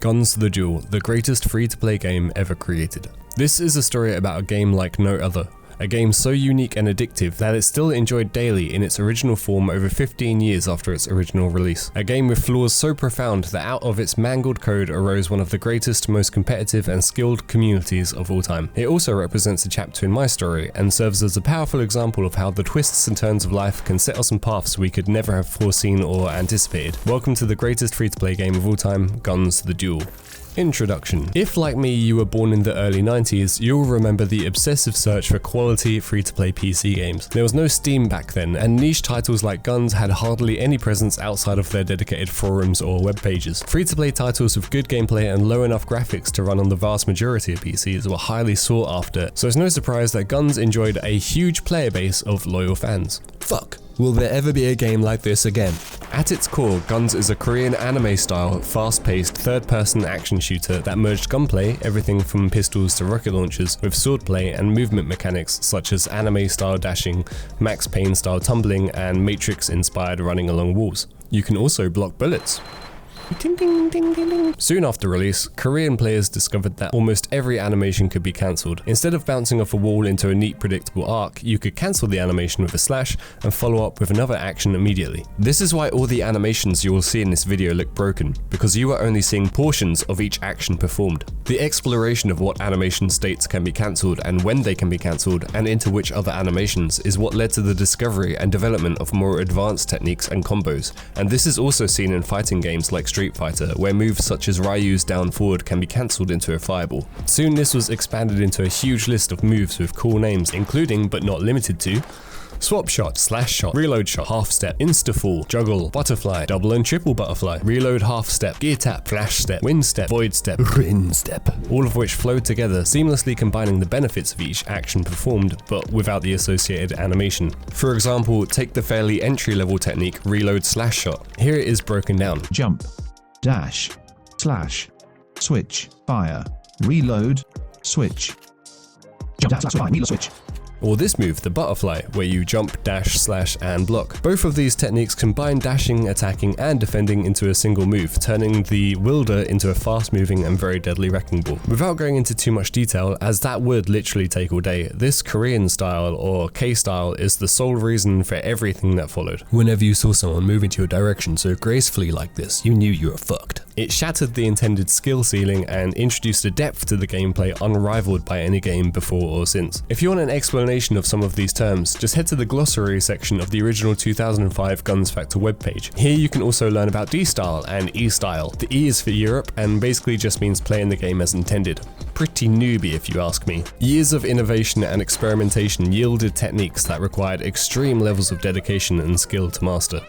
Gunz the Duel, the greatest free-to-play game ever created. This is a story about a game like no other. A game so unique and addictive that it's still enjoyed daily in its original form over 15 years after its original release. A game with flaws so profound that out of its mangled code arose one of the greatest, most competitive and skilled communities of all time. It also represents a chapter in my story and serves as a powerful example of how the twists and turns of life can set us on paths we could never have foreseen or anticipated. Welcome to the greatest free-to-play game of all time, Gunz the Duel. Introduction. If, like me, you were born in the early 90s, you'll remember the obsessive search for quality free-to-play PC games. There was no Steam back then, and niche titles like Gunz had hardly any presence outside of their dedicated forums or web pages. Free-to-play titles with good gameplay and low enough graphics to run on the vast majority of PCs were highly sought after, so it's no surprise that Gunz enjoyed a huge player base of loyal fans. Fuck. Will there ever be a game like this again? At its core, Gunz is a Korean anime-style, fast-paced, third-person action shooter that merged gunplay, everything from pistols to rocket launchers, with swordplay and movement mechanics such as anime-style dashing, Max Payne-style tumbling, and Matrix-inspired running along walls. You can also block bullets. Ding, ding, ding, ding, ding. Soon after release, Korean players discovered that almost every animation could be cancelled. Instead of bouncing off a wall into a neat predictable arc, you could cancel the animation with a slash and follow up with another action immediately. This is why all the animations you will see in this video look broken, because you are only seeing portions of each action performed. The exploration of what animation states can be cancelled and when they can be cancelled and into which other animations is what led to the discovery and development of more advanced techniques and combos, and this is also seen in fighting games like Street Fighter, where moves such as Ryu's down forward can be cancelled into a fireball. Soon this was expanded into a huge list of moves with cool names, including but not limited to swap shot, slash shot, reload shot, half step, insta fall, juggle, butterfly, double and triple butterfly, reload half step, gear tap, flash step, wind step, void step, rin step, all of which flow together, seamlessly combining the benefits of each action performed but without the associated animation. For example, take the fairly entry-level technique reload slash shot. Here it is broken down. Jump, dash, slash, switch, fire, reload, switch, jump, dash, slash, fire, reload, switch. Or this move, the butterfly, where you jump, dash, slash, and block. Both of these techniques combine dashing, attacking, and defending into a single move, turning the wielder into a fast-moving and very deadly wrecking ball. Without going into too much detail, as that would literally take all day, this Korean style, or K-style, is the sole reason for everything that followed. Whenever you saw someone move into your direction so gracefully like this, you knew you were fucked. It shattered the intended skill ceiling and introduced a depth to the gameplay unrivaled by any game before or since. If you want an explanation of some of these terms, just head to the glossary section of the original 2005 Gunz Factor webpage. Here you can also learn about D-style and E-style. The E is for Europe and basically just means playing the game as intended. Pretty newbie if you ask me. Years of innovation and experimentation yielded techniques that required extreme levels of dedication and skill to master.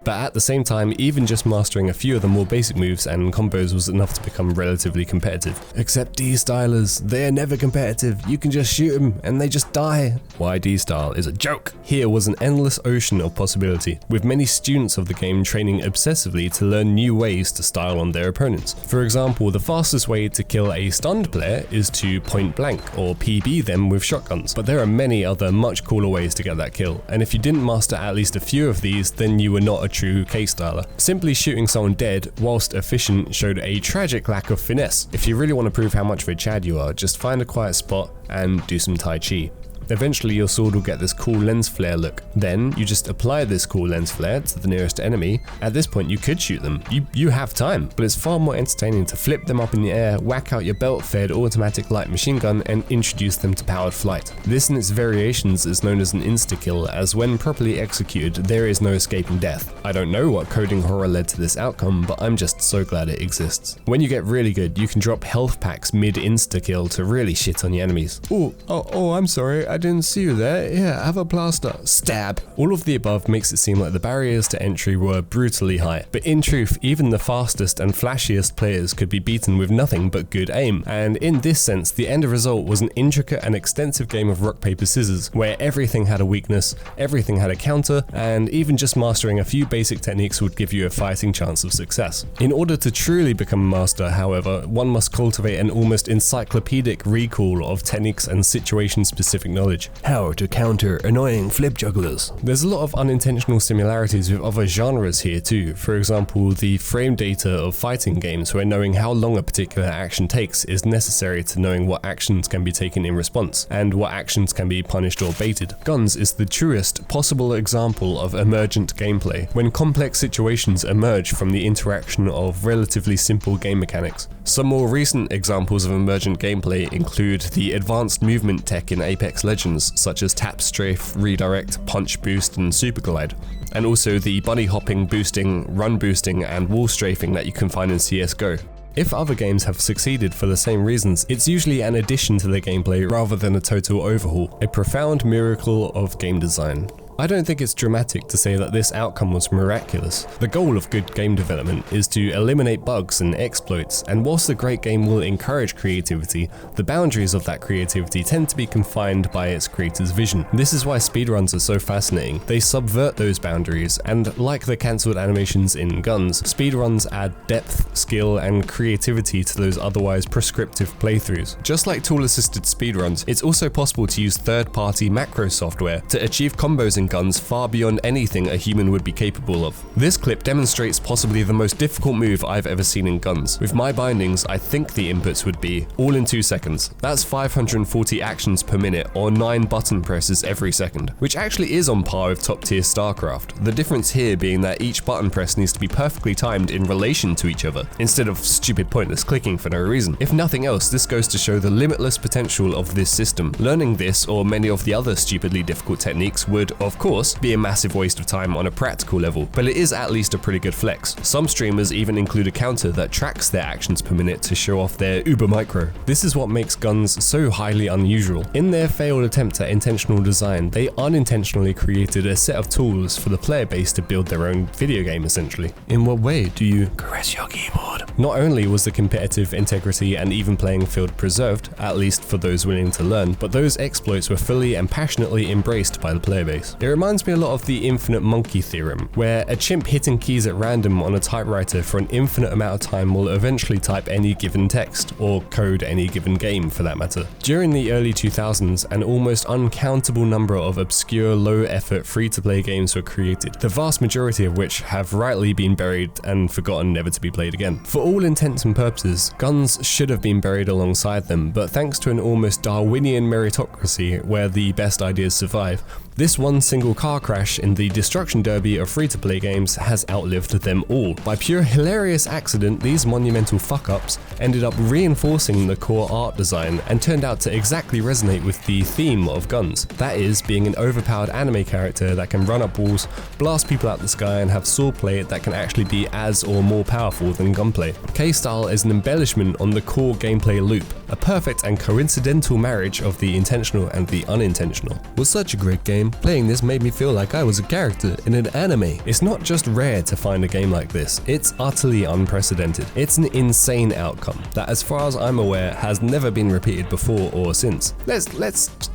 But at the same time, even just mastering a few of the more basic moves and combos was enough to become relatively competitive. Except D-stylers, they're never competitive, you can just shoot them and they just die. Why D-style is a joke. Here was an endless ocean of possibility, with many students of the game training obsessively to learn new ways to style on their opponents. For example, the fastest way to kill a stunned player is to point blank or PB them with shotguns, but there are many other much cooler ways to get that kill, and if you didn't master at least a few of these, then you were not a true K-styler. Simply shooting someone dead, whilst efficient, showed a tragic lack of finesse. If you really want to prove how much of a Chad you are, just find a quiet spot and do some Tai Chi. Eventually your sword will get this cool lens flare look. Then you just apply this cool lens flare to the nearest enemy. At this point you could shoot them. You have time, but it's far more entertaining to flip them up in the air, whack out your belt-fed automatic light machine gun and introduce them to powered flight. This and its variations is known as an insta-kill, as when properly executed there is no escaping death. I don't know what coding horror led to this outcome, but I'm just so glad it exists. When you get really good, you can drop health packs mid insta-kill to really shit on your enemies. Oh, I'm sorry. I didn't see you there. Yeah, have a plaster. Stab. All of the above makes it seem like the barriers to entry were brutally high, but in truth, even the fastest and flashiest players could be beaten with nothing but good aim, and in this sense, the end result was an intricate and extensive game of rock, paper, scissors, where everything had a weakness, everything had a counter, and even just mastering a few basic techniques would give you a fighting chance of success. In order to truly become a master, however, one must cultivate an almost encyclopedic recall of techniques and situation-specific knowledge knowledge. How to counter annoying flip jugglers. There's a lot of unintentional similarities with other genres here too. For example, the frame data of fighting games, where knowing how long a particular action takes is necessary to knowing what actions can be taken in response, and what actions can be punished or baited. Gunz is the truest possible example of emergent gameplay, when complex situations emerge from the interaction of relatively simple game mechanics. Some more recent examples of emergent gameplay include the advanced movement tech in Apex Legends, such as tap, strafe, redirect, punch boost, and super glide, and also the bunny hopping, boosting, run boosting, and wall strafing that you can find in CSGO. If other games have succeeded for the same reasons, it's usually an addition to the gameplay rather than a total overhaul, a profound miracle of game design. I don't think it's dramatic to say that this outcome was miraculous. The goal of good game development is to eliminate bugs and exploits, and whilst a great game will encourage creativity, the boundaries of that creativity tend to be confined by its creator's vision. This is why speedruns are so fascinating. They subvert those boundaries, and like the cancelled animations in Gunz, speedruns add depth, skill, and creativity to those otherwise prescriptive playthroughs. Just like tool-assisted speedruns, it's also possible to use third-party macro software to achieve combos in Gunz far beyond anything a human would be capable of. This clip demonstrates possibly the most difficult move I've ever seen in Gunz. With my bindings, I think the inputs would be all in 2 seconds. That's 540 actions per minute, or 9 button presses every second, which actually is on par with top tier StarCraft. The difference here being that each button press needs to be perfectly timed in relation to each other, instead of stupid pointless clicking for no reason. If nothing else, this goes to show the limitless potential of this system. Learning this, or many of the other stupidly difficult techniques, would, of course, be a massive waste of time on a practical level, but it is at least a pretty good flex. Some streamers even include a counter that tracks their actions per minute to show off their uber micro. This is what makes Gunz so highly unusual. In their failed attempt at intentional design, they unintentionally created a set of tools for the player base to build their own video game essentially. In what way do you caress your keyboard? Not only was the competitive integrity and even playing field preserved, at least for those willing to learn, but those exploits were fully and passionately embraced by the player base. It reminds me a lot of the infinite monkey theorem, where a chimp hitting keys at random on a typewriter for an infinite amount of time will eventually type any given text, or code any given game for that matter. During the early 2000s, an almost uncountable number of obscure, low-effort, free-to-play games were created, the vast majority of which have rightly been buried and forgotten never to be played again. For all intents and purposes, Gunz should have been buried alongside them, but thanks to an almost Darwinian meritocracy where the best ideas survive, this one single car crash in the destruction derby of free-to-play games has outlived them all. By pure hilarious accident, these monumental fuck-ups ended up reinforcing the core art design and turned out to exactly resonate with the theme of Gunz. That is, being an overpowered anime character that can run up walls, blast people out the sky, and have swordplay that can actually be as or more powerful than gunplay. K-Style is an embellishment on the core gameplay loop, a perfect and coincidental marriage of the intentional and the unintentional. Was such a great game. Playing this made me feel like I was a character in an anime. It's not just rare to find a game like this, it's utterly unprecedented. It's an insane outcome that, as far as I'm aware, has never been repeated before or since. Let's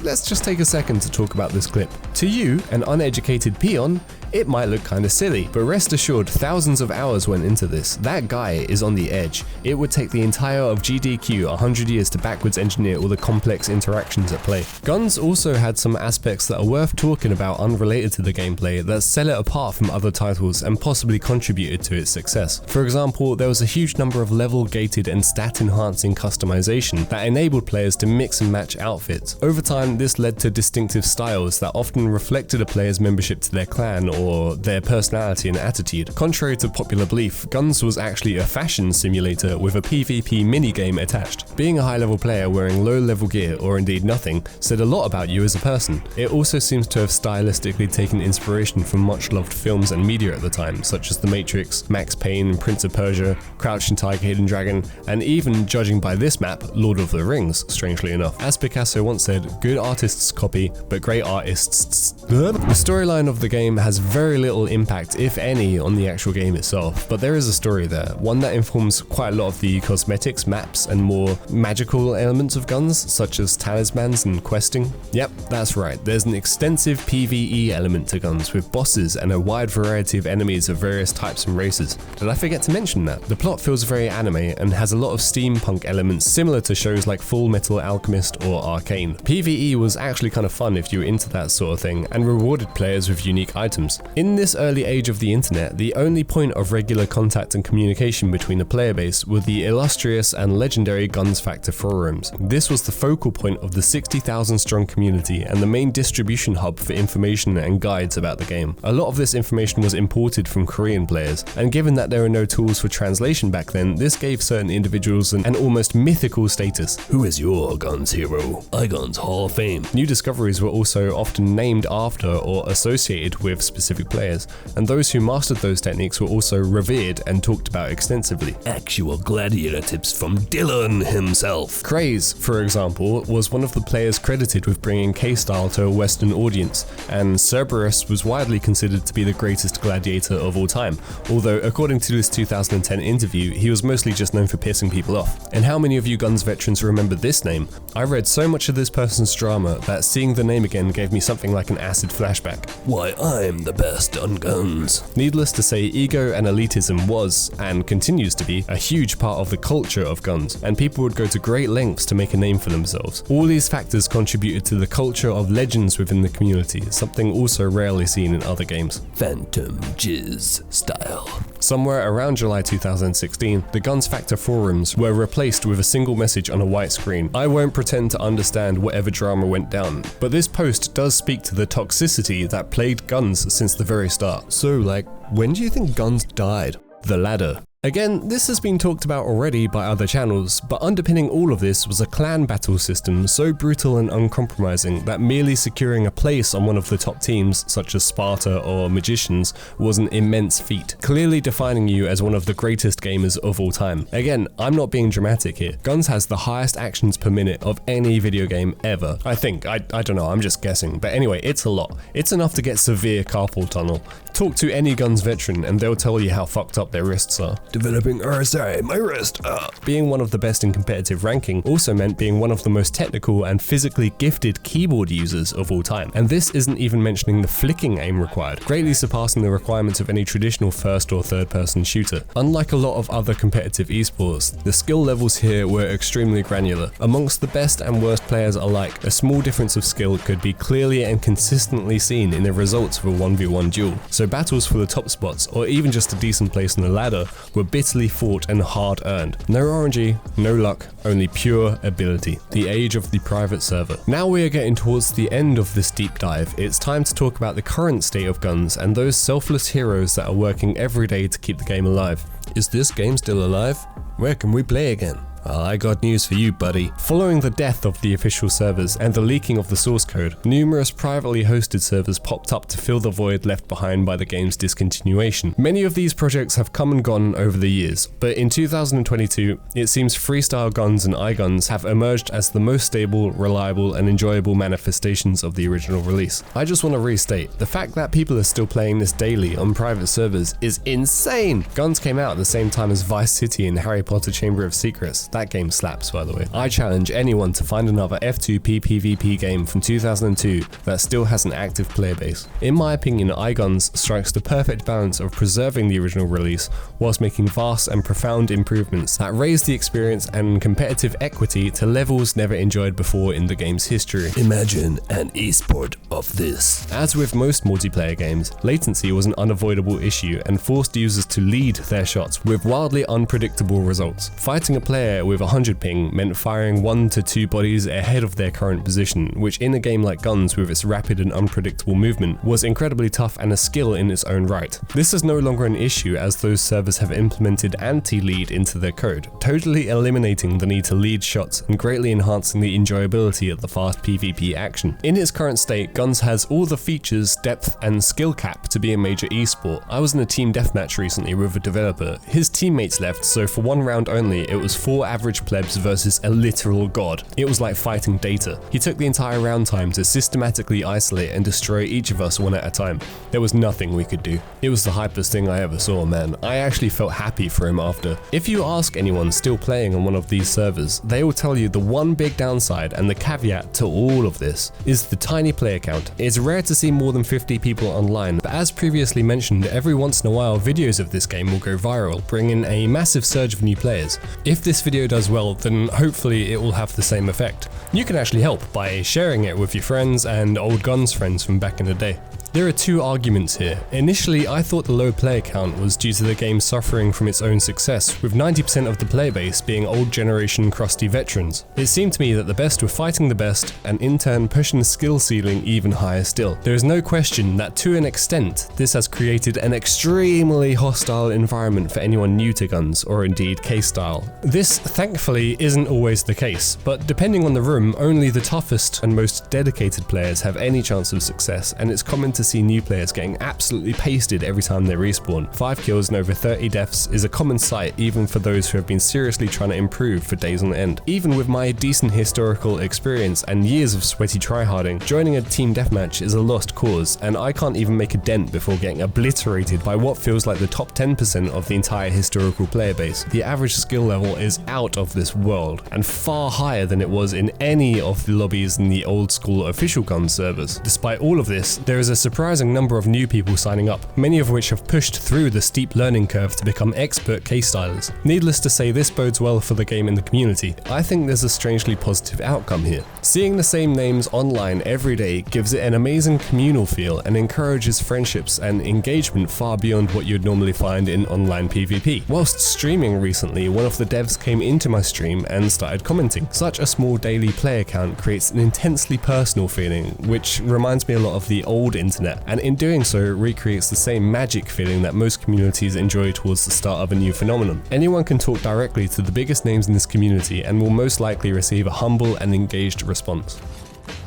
just take a second to talk about this clip. To you, an uneducated peon, it might look kinda silly, but rest assured thousands of hours went into this. That guy is on the edge. It would take the entire of GDQ 100 years to backwards engineer all the complex interactions at play. Gunz also had some aspects that are worth talking about unrelated to the gameplay that set it apart from other titles and possibly contributed to its success. For example, there was a huge number of level gated and stat enhancing customization that enabled players to mix and match outfits. Over time, this led to distinctive styles that often reflected a player's membership to their clan or their personality and attitude. Contrary to popular belief, Gunz was actually a fashion simulator with a PvP minigame attached. Being a high-level player wearing low-level gear, or indeed nothing, said a lot about you as a person. It also seems to have stylistically taken inspiration from much-loved films and media at the time, such as The Matrix, Max Payne, Prince of Persia, Crouching Tiger, Hidden Dragon, and even, judging by this map, Lord of the Rings, strangely enough. As Picasso once said, good artists copy, but great artists... The storyline of the game has very little impact, if any, on the actual game itself, but there is a story there, one that informs quite a lot of the cosmetics, maps, and more magical elements of Gunz, such as talismans and questing. Yep, that's right, there's an extensive PvE element to Gunz, with bosses and a wide variety of enemies of various types and races. Did I forget to mention that? The plot feels very anime and has a lot of steampunk elements similar to shows like Full Metal Alchemist or Arcane. PvE was actually kind of fun if you were into that sort of thing, and rewarded players with unique items. In this early age of the internet, the only point of regular contact and communication between the player base were the illustrious and legendary Gunz Factor forums. This was the focal point of the 60,000 strong community and the main distribution hub for information and guides about the game. A lot of this information was imported from Korean players, and given that there were no tools for translation back then, this gave certain individuals an almost mythical status. Who is your Gunz hero? iGunz Hall of Fame. New discoveries were also often named after or associated with specific players, and those who mastered those techniques were also revered and talked about extensively. Actual gladiator tips from Dylan himself. Craze, for example, was one of the players credited with bringing K-style to a Western audience, and Cerberus was widely considered to be the greatest gladiator of all time, although according to this 2010 interview, he was mostly just known for pissing people off. And how many of you Gunz veterans remember this name? I read so much of this person's drama that seeing the name again gave me something like an acid flashback. Why, I'm the best on Gunz. Needless to say, ego and elitism was, and continues to be, a huge part of the culture of Gunz, and people would go to great lengths to make a name for themselves. All these factors contributed to the culture of legends within the community, something also rarely seen in other games. Phantom Jizz style. Somewhere around July 2016, the Gunz Factor forums were replaced with a single message on a white screen. I won't pretend to understand whatever drama went down, but this post does speak to the toxicity that plagued Gunz since the very start. So like, when do you think Gunz died? The ladder. Again, this has been talked about already by other channels, but underpinning all of this was a clan battle system so brutal and uncompromising that merely securing a place on one of the top teams, such as Sparta or Magicians, was an immense feat, clearly defining you as one of the greatest gamers of all time. Again, I'm not being dramatic here. Gunz has the highest actions per minute of any video game ever. I think, I don't know, I'm just guessing, but anyway, it's a lot. It's enough to get severe carpal tunnel. Talk to any Gunz veteran and they'll tell you how fucked up their wrists are. Developing RSI, my wrist. Being one of the best in competitive ranking also meant being one of the most technical and physically gifted keyboard users of all time. And this isn't even mentioning the flicking aim required, greatly surpassing the requirements of any traditional first or third person shooter. Unlike a lot of other competitive esports, the skill levels here were extremely granular. Amongst the best and worst players alike, a small difference of skill could be clearly and consistently seen in the results of a 1v1 duel. So battles for the top spots, or even just a decent place on the ladder, were bitterly fought and hard earned. No RNG, no luck, only pure ability. The age of the private server. Now we are getting towards the end of this deep dive. It's time to talk about the current state of Gunz and those selfless heroes that are working every day to keep the game alive. Is this game still alive? Where can we play again? Well, I got news for you, buddy. Following the death of the official servers and the leaking of the source code, numerous privately hosted servers popped up to fill the void left behind by the game's discontinuation. Many of these projects have come and gone over the years, but in 2022, it seems Freestyle Gunz and iGunz have emerged as the most stable, reliable, and enjoyable manifestations of the original release. I just want to restate, the fact that people are still playing this daily on private servers is insane! Gunz came out at the same time as Vice City and Harry Potter Chamber of Secrets. That game slaps, by the way. I challenge anyone to find another F2P PvP game from 2002 that still has an active player base. In my opinion, iGunz strikes the perfect balance of preserving the original release whilst making vast and profound improvements that raise the experience and competitive equity to levels never enjoyed before in the game's history. Imagine an esport of this. As with most multiplayer games, latency was an unavoidable issue and forced users to lead their shots with wildly unpredictable results. Fighting a player with 100 ping meant firing 1 to 2 bodies ahead of their current position, which in a game like Gunz with its rapid and unpredictable movement was incredibly tough and a skill in its own right. This is no longer an issue as those servers have implemented anti-lead into their code, totally eliminating the need to lead shots and greatly enhancing the enjoyability of the fast PvP action. In its current state, Gunz has all the features, depth, and skill cap to be a major esport. I was in a team deathmatch recently with a developer. His teammates left, so for one round only, it was 4 average plebs versus a literal god. It was like fighting data. He took the entire round time to systematically isolate and destroy each of us one at a time. There was nothing we could do. It was the hypest thing I ever saw, man. I actually felt happy for him after. If you ask anyone still playing on one of these servers, they will tell you the one big downside and the caveat to all of this is the tiny player count. It's rare to see more than 50 people online, but as previously mentioned, every once in a while videos of this game will go viral, bringing a massive surge of new players. If this video does well, then hopefully it will have the same effect. You can actually help by sharing it with your friends and old Gunz friends from back in the day. There are two arguments here. Initially, I thought the low player count was due to the game suffering from its own success, with 90% of the player base being old generation crusty veterans. It seemed to me that the best were fighting the best, and in turn pushing the skill ceiling even higher still. There is no question that to an extent, this has created an extremely hostile environment for anyone new to Gunz, or indeed K-style. This, thankfully, isn't always the case, but depending on the room, only the toughest and most dedicated players have any chance of success, and it's common to see new players getting absolutely pasted every time they respawn. 5 kills and over 30 deaths is a common sight even for those who have been seriously trying to improve for days on end. Even with my decent historical experience and years of sweaty tryharding, joining a team deathmatch is a lost cause, and I can't even make a dent before getting obliterated by what feels like the top 10% of the entire historical player base. The average skill level is out of this world, and far higher than it was in any of the lobbies in the old school official Gunz servers. Despite all of this, there is a surprising number of new people signing up, many of which have pushed through the steep learning curve to become expert K-stylers. Needless to say, this bodes well for the game in the community. I think there's a strangely positive outcome here. Seeing the same names online every day gives it an amazing communal feel and encourages friendships and engagement far beyond what you'd normally find in online PvP. Whilst streaming recently, one of the devs came into my stream and started commenting. Such a small daily player count creates an intensely personal feeling, which reminds me a lot of the old internet, and in doing so recreates the same magic feeling that most communities enjoy towards the start of a new phenomenon. Anyone can talk directly to the biggest names in this community and will most likely receive a humble and engaged response.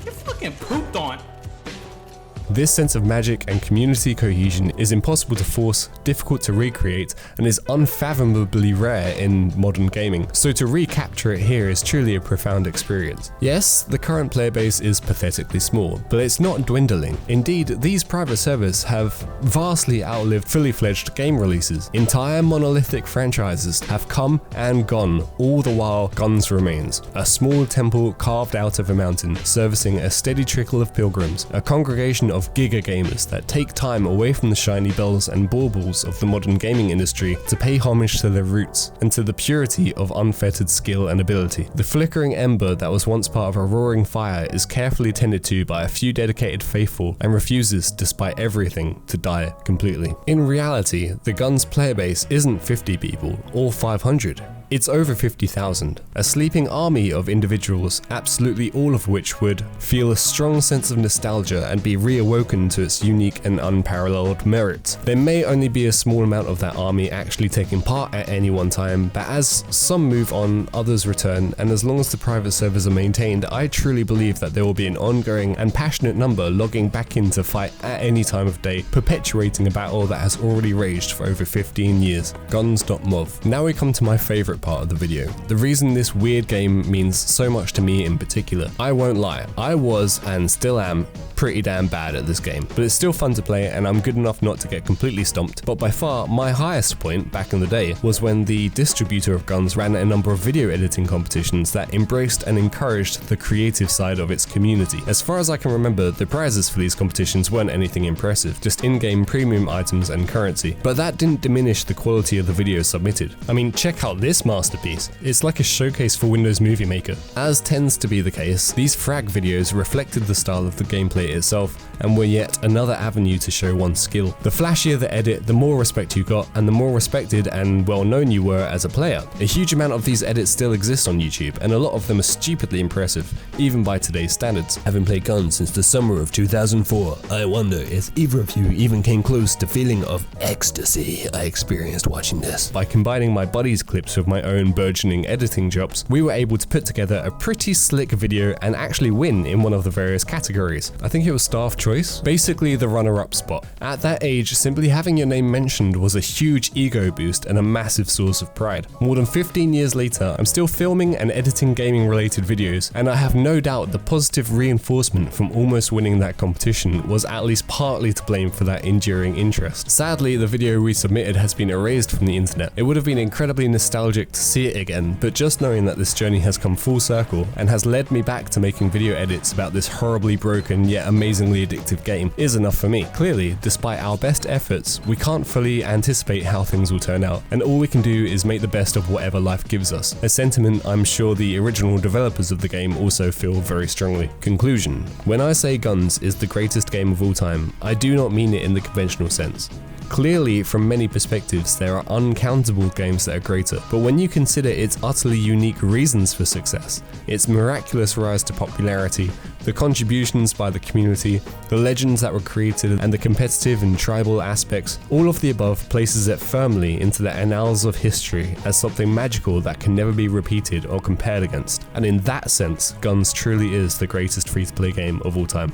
You fucking pooped on. This sense of magic and community cohesion is impossible to force, difficult to recreate, and is unfathomably rare in modern gaming, so to recapture it here is truly a profound experience. Yes, the current player base is pathetically small, but it's not dwindling. Indeed, these private servers have vastly outlived fully fledged game releases. Entire monolithic franchises have come and gone, all the while Gunz remains, a small temple carved out of a mountain, servicing a steady trickle of pilgrims, a congregation of giga gamers that take time away from the shiny bells and baubles of the modern gaming industry to pay homage to their roots and to the purity of unfettered skill and ability. The flickering ember that was once part of a roaring fire is carefully tended to by a few dedicated faithful and refuses, despite everything, to die completely. In reality, the Gunz player base isn't 50 people or 500. It's over 50,000, a sleeping army of individuals, absolutely all of which would feel a strong sense of nostalgia and be reawoken to its unique and unparalleled merits. There may only be a small amount of that army actually taking part at any one time, but as some move on, others return, and as long as the private servers are maintained, I truly believe that there will be an ongoing and passionate number logging back in to fight at any time of day, perpetuating a battle that has already raged for over 15 years. Gunz.MOV. Now we come to my favourite part of the video. The reason this weird game means so much to me in particular. I won't lie, I was and still am pretty damn bad at this game, but it's still fun to play and I'm good enough not to get completely stomped. But by far, my highest point back in the day was when the distributor of Gunz ran a number of video editing competitions that embraced and encouraged the creative side of its community. As far as I can remember, the prizes for these competitions weren't anything impressive, just in-game premium items and currency. But that didn't diminish the quality of the videos submitted. I mean, check out this masterpiece. It's like a showcase for Windows Movie Maker. As tends to be the case, these frag videos reflected the style of the gameplay itself and were yet another avenue to show one's skill. The flashier the edit, the more respect you got, and the more respected and well known you were as a player. A huge amount of these edits still exist on YouTube, and a lot of them are stupidly impressive, even by today's standards. Having played Gunz since the summer of 2004, I wonder if either of you even came close to feeling of ecstasy I experienced watching this. By combining my buddies' clips with my my own burgeoning editing jobs, we were able to put together a pretty slick video and actually win in one of the various categories. I think it was staff choice, basically the runner-up spot. At that age, simply having your name mentioned was a huge ego boost and a massive source of pride. More than 15 years later, I'm still filming and editing gaming related videos, and I have no doubt the positive reinforcement from almost winning that competition was at least partly to blame for that enduring interest. Sadly, the video we submitted has been erased from the internet. It would have been incredibly nostalgic to see it again, but just knowing that this journey has come full circle and has led me back to making video edits about this horribly broken yet amazingly addictive game is enough for me. Clearly, despite our best efforts, we can't fully anticipate how things will turn out, and all we can do is make the best of whatever life gives us, a sentiment I'm sure the original developers of the game also feel very strongly. Conclusion: when I say Gunz is the greatest game of all time, I do not mean it in the conventional sense. Clearly, from many perspectives, there are uncountable games that are greater, but when you consider its utterly unique reasons for success, its miraculous rise to popularity, the contributions by the community, the legends that were created, and the competitive and tribal aspects, all of the above places it firmly into the annals of history as something magical that can never be repeated or compared against. And in that sense, Gunz truly is the greatest free-to-play game of all time.